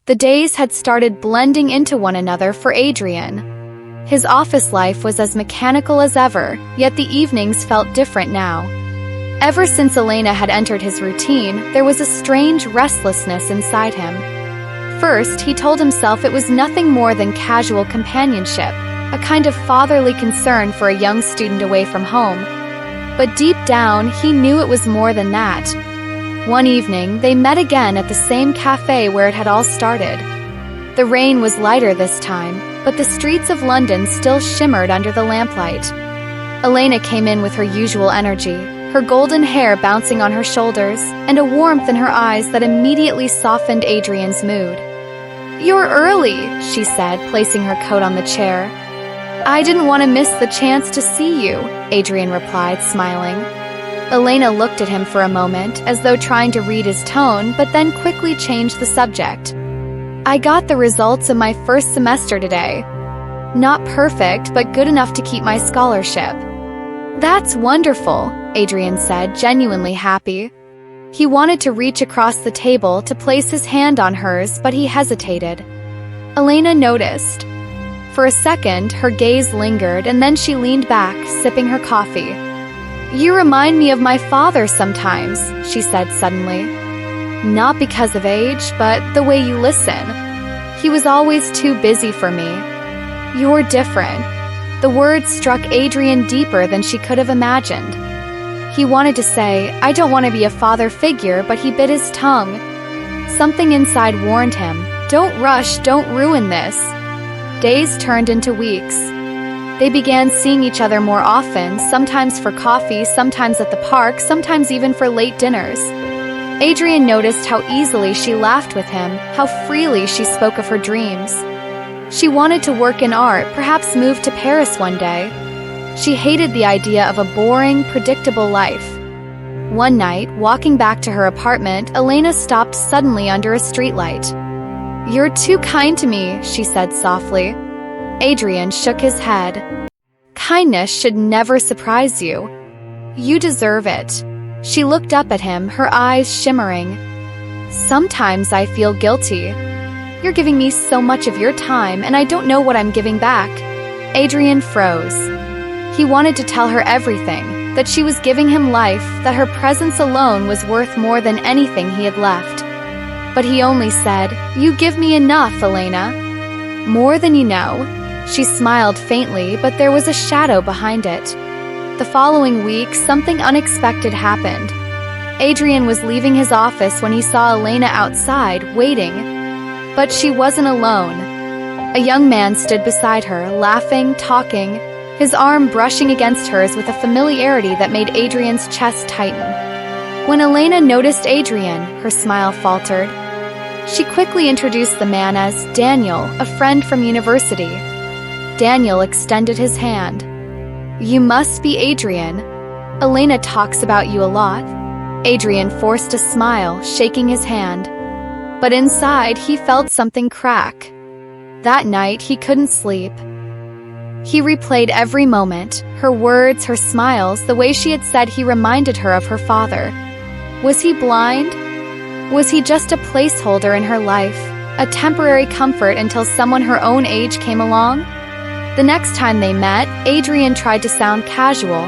The days had started blending into one another for Adrian. His office life was as mechanical as ever, yet the evenings felt different now. Ever since Elena had entered his routine, there was a strange restlessness inside him. First, he told himself it was nothing more than casual companionship, a kind of fatherly concern for a young student away from home. But deep down, he knew it was more than that. One evening, they met again at the same cafe where it had all started. The rain was lighter this time, but the streets of London still shimmered under the lamplight. Elena came in with her usual energy, her golden hair bouncing on her shoulders, and a warmth in her eyes that immediately softened Adrian's mood. "You're early," she said, placing her coat on the chair. "I didn't want to miss the chance to see you," Adrian replied, smiling. Elena looked at him for a moment, as though trying to read his tone, but then quickly changed the subject. "I got the results of my first semester today. Not perfect, but good enough to keep my scholarship." "That's wonderful," Adrian said, genuinely happy. He wanted to reach across the table to place his hand on hers, but he hesitated. Elena noticed. For a second, her gaze lingered, and then she leaned back, sipping her coffee. "You remind me of my father sometimes," she said suddenly. "Not because of age, but the way you listen. He was always too busy for me. You're different." The words struck Adrian deeper than she could have imagined. He wanted to say, "I don't want to be a father figure," but he bit his tongue. Something inside warned him, "Don't rush, don't ruin this." Days turned into weeks. They began seeing each other more often, sometimes for coffee, sometimes at the park, sometimes even for late dinners. Adrian noticed how easily she laughed with him, how freely she spoke of her dreams. She wanted to work in art, perhaps move to Paris one day. She hated the idea of a boring, predictable life. One night, walking back to her apartment, Elena stopped suddenly under a streetlight. "You're too kind to me," she said softly. Adrian shook his head. "Kindness should never surprise you. You deserve it." She looked up at him, her eyes shimmering. "Sometimes I feel guilty. You're giving me so much of your time, and I don't know what I'm giving back." Adrian froze. He wanted to tell her everything, that she was giving him life, that her presence alone was worth more than anything he had left. But he only said, "You give me enough, Elena." "More than you know." She smiled faintly, but there was a shadow behind it. The following week, something unexpected happened. Adrian was leaving his office when he saw Elena outside, waiting. But she wasn't alone. A young man stood beside her, laughing, talking, his arm brushing against hers with a familiarity that made Adrian's chest tighten. When Elena noticed Adrian, her smile faltered. She quickly introduced the man as Daniel, a friend from university. Daniel extended his hand. "You must be Adrian. Elena talks about you a lot." Adrian forced a smile, shaking his hand. But inside, he felt something crack. That night, he couldn't sleep. He replayed every moment, her words, her smiles, the way she had said he reminded her of her father. Was he blind? Was he just a placeholder in her life, a temporary comfort until someone her own age came along? The next time they met, Adrian tried to sound casual.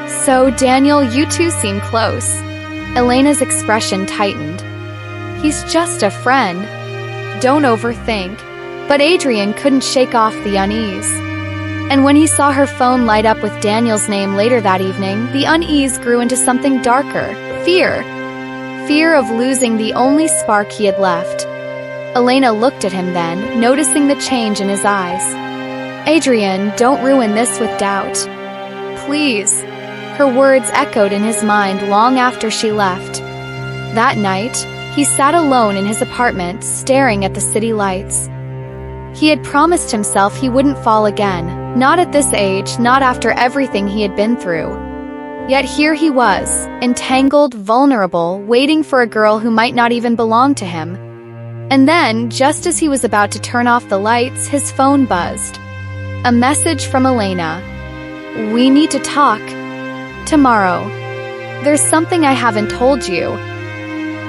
"So, Daniel, you two seem close." Elena's expression tightened. "He's just a friend. Don't overthink." But Adrian couldn't shake off the unease. And when he saw her phone light up with Daniel's name later that evening, the unease grew into something darker, fear. Fear of losing the only spark he had left. Elena looked at him then, noticing the change in his eyes. "Adrian, don't ruin this with doubt. Please." Her words echoed in his mind long after she left. That night, he sat alone in his apartment, staring at the city lights. He had promised himself he wouldn't fall again, not at this age, not after everything he had been through. Yet here he was, entangled, vulnerable, waiting for a girl who might not even belong to him. And then, just as he was about to turn off the lights, his phone buzzed. A message from Elena. "We need to talk. Tomorrow. There's something I haven't told you."